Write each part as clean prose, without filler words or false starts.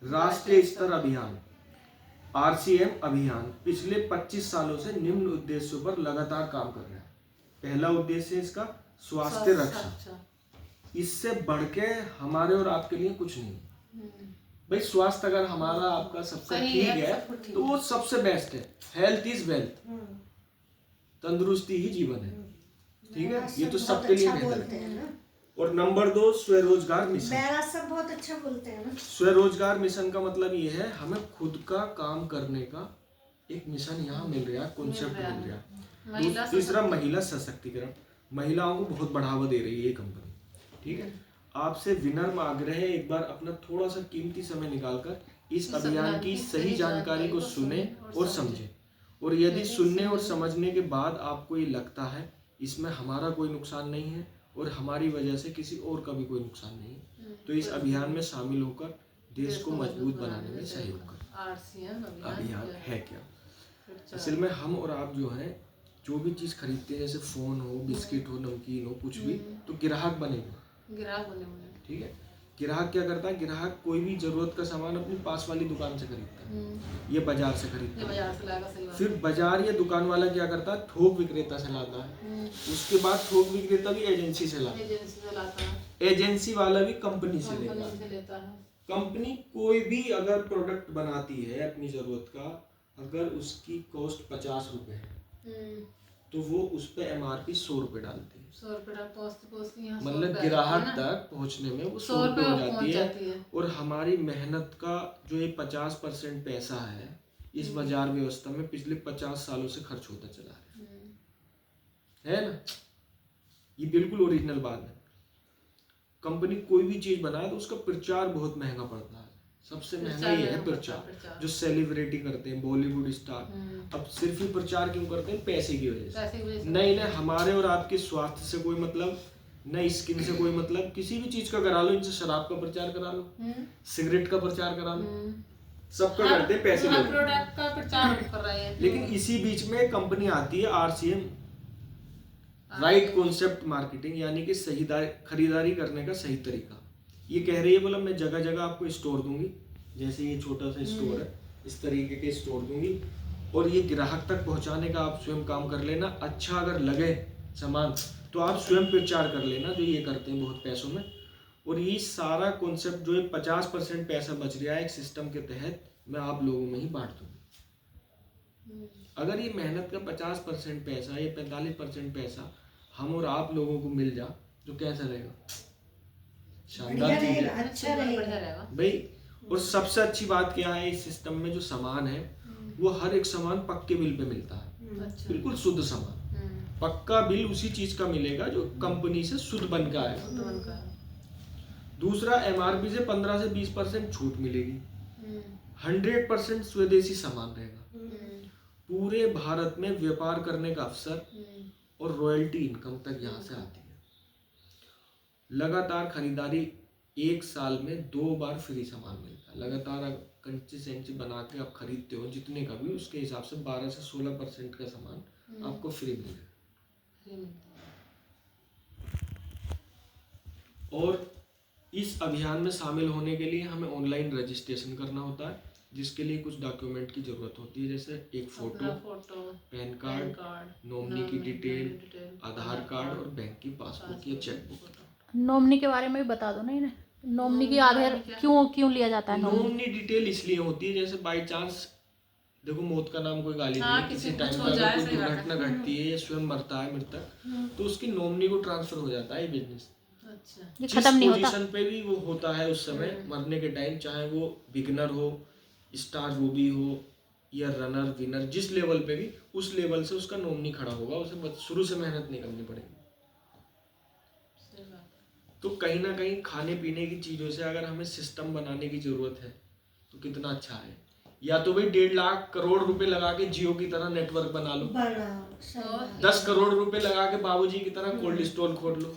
राष्ट्रीय स्तर अभियान RCM अभियान पिछले 25 सालों से निम्न उद्देश्यों पर लगातार काम कर रहा है। पहला उद्देश्य है इसका स्वास्थ्य रक्षा। इससे बढ़ के हमारे और आपके लिए कुछ नहीं। भाई स्वास्थ्य अगर हमारा आपका सबका ठीक है तो वो सबसे बेस्ट है। हेल्थ इज वेल्थ, तंदुरुस्ती ही जीवन है। ठीक है, ये तो सबके लिए बेहतर है। और नंबर 2 स्वरोजगार मिशन। सब बहुत अच्छा बोलते हैं ना। स्वरोजगार मिशन का मतलब ये है हमें खुद का काम करने का एक मिशन यहाँ मिल रहा है, कॉन्सेप्ट मिल रहा है। तीसरा महिला सशक्तिकरण, महिलाओं को बहुत बढ़ावा दे रही है ये कंपनी। ठीक है, आपसे विनम्र आग्रह है एक बार अपना थोड़ा सा कीमती समय निकालकर इस अभियान की सही जानकारी को सुने और समझें। और यदि सुनने और समझने के बाद आपको ये लगता है इसमें हमारा कोई नुकसान नहीं है और हमारी वजह से किसी और का भी कोई नुकसान नहीं है, तो इस अभियान में शामिल होकर देश को मजबूत बनाने में सहयोग करें। अभियान है क्या? असल में हम और आप जो है जो भी चीज खरीदते हैं, जैसे फोन हो, बिस्किट हो, नमकीन हो, कुछ भी, तो ग्राहक बनेंगे। ठीक है, ग्राहक क्या करता है? ग्राहक कोई भी जरूरत का सामान अपनी पास वाली दुकान से खरीदता है, ये बाजार से खरीदता है। फिर बाजार या दुकान वाला क्या करता है? थोक विक्रेता से लाता है। उसके बाद थोक विक्रेता भी एजेंसी से लाता है। एजेंसी वाला भी कंपनी से लेता है। कंपनी कोई भी अगर प्रोडक्ट बनाती है अपनी जरूरत का, अगर उसकी कॉस्ट 50 रुपए है तो वो उस पे MRP 100 रुपए डालती है। 100 रुपए मतलब ग्राहक तक पहुंचने में वो 100 रुपए हो जाती है। और हमारी मेहनत का जो ये 50% पैसा है इस बाजार व्यवस्था में पिछले 50 सालों से खर्च होता चला है ना? ये बिल्कुल ओरिजिनल बात है। कंपनी कोई भी चीज बनाए तो उसका प्रचार बहुत महंगा पड़ता है। सबसे महंगा ये है प्रचार। जो सेलिब्रिटी करते हैं, बॉलीवुड स्टार, अब सिर्फ ही प्रचार क्यों करते हैं? पैसे की वजह से। नहीं, हमारे और आपके स्वास्थ्य से कोई मतलब, न स्किन से कोई मतलब, किसी भी चीज का करा लो, इनसे शराब का प्रचार करा लो, सिगरेट का प्रचार करा लो, सबका करते हैं पैसे लेके। प्रोडक्ट का प्रचार कर रहे हैं। लेकिन इसी बीच में कंपनी आती है RCM, राइट कॉन्सेप्ट मार्केटिंग, यानी कि सही खरीदारी करने का सही तरीका। ये कह रही है बोला मैं जगह जगह आपको स्टोर दूंगी, जैसे ये छोटा सा स्टोर है, इस तरीके के स्टोर दूंगी और ये ग्राहक तक पहुंचाने का आप स्वयं काम कर लेना। अच्छा अगर लगे सामान तो आप स्वयं प्रचार कर लेना, जो ये करते हैं बहुत पैसों में। और ये सारा कॉन्सेप्ट जो है 50% पैसा बच रहा है एक सिस्टम के तहत, मैं आप लोगों में ही बांट दूंगी। अगर ये मेहनत का 50% पैसा, ये 45% पैसा हम और आप लोगों को मिल जा तो कैसा रहेगा? शानदार चीज है, अच्छा रहेगा भाई। और सबसे अच्छी बात क्या है, इस सिस्टम में जो सामान है वो हर एक सामान पक्के बिल पे मिलता है। बिल्कुल शुद्ध सामान, पक्का बिल उसी चीज का मिलेगा जो कंपनी से शुद्ध बन के आएगा। दूसरा, MRP से 15 से 20% छूट मिलेगी। 100% स्वदेशी सामान रहेगा। पूरे भारत में व्यापार करने का अवसर और रॉयल्टी इनकम तक यहाँ से आती है। लगातार खरीदारी, 1 साल में 2 बार फ्री सामान मिलता है। लगातार कंसिस्टेंसी बना के आप खरीदते हो जितने का भी, उसके हिसाब से 12 से 16% का सामान आपको फ्री मिलेगा। और इस अभियान में शामिल होने के लिए हमें ऑनलाइन रजिस्ट्रेशन करना होता है, जिसके लिए कुछ डॉक्यूमेंट की जरूरत होती है, जैसे एक फोटो, पैन कार्ड, नॉमिनी की डिटेल, आधार कार्ड और बैंक की पासबुक या चेकबुक। नॉमिनी के बारे में भी बता दो ना इन्हें। नॉमिनी की आधार क्यों लिया जाता है? नॉमिनी डिटेल इसलिए होती है जैसे बाई चांस देखो मौत का नाम कोई गाली नहीं है, किसी टाइम पर अगर कोई दुर्घटना घटती है या स्वयं मरता है मृतक, तो उसकी नॉमिनी को ट्रांसफर हो जाता है बिजनेस। ये खत्म नहीं होता। पोजीशन पे भी वो होता है उस समय मरने के टाइम, चाहे वो बिगनर हो, स्टार रूबी हो या रनर विनर, जिस लेवल पे भी, उस लेवल से उसका नॉमिनी खड़ा होगा। उसे शुरू से मेहनत नहीं करनी पड़ेगी। तो कहीं ना कहीं खाने पीने की चीजों से अगर हमें सिस्टम बनाने की जरूरत है तो कितना अच्छा है। या तो भाई 1.5 लाख करोड़ रुपए लगा के जियो की तरह नेटवर्क बना लो, 10 करोड़ रुपए लगा के बाबूजी की तरह कोल्ड स्टोर खोल लो,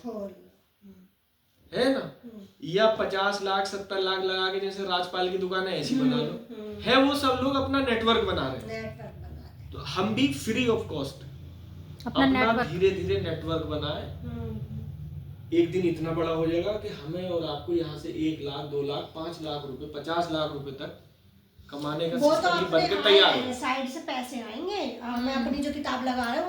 है ना? या 50 लाख 70 लाख लगा के जैसे राजपाल की दुकान है ऐसी बना लो, है। वो सब लोग अपना नेटवर्क बना रहे हैं, तो हम भी फ्री ऑफ कॉस्ट अपना धीरे धीरे नेटवर्क बनाए एक दिन इतना बड़ा हो जाएगा कि हमें और आपको यहाँ से 1 लाख 2 लाख 5 लाख रुपए 50 लाख रुपए तक कमाने का वो तो सिस्टम अपने बन के तैयार हो। साइड से पैसे आएंगे, हमें अपनी जो किताब लगा रहे हैं वो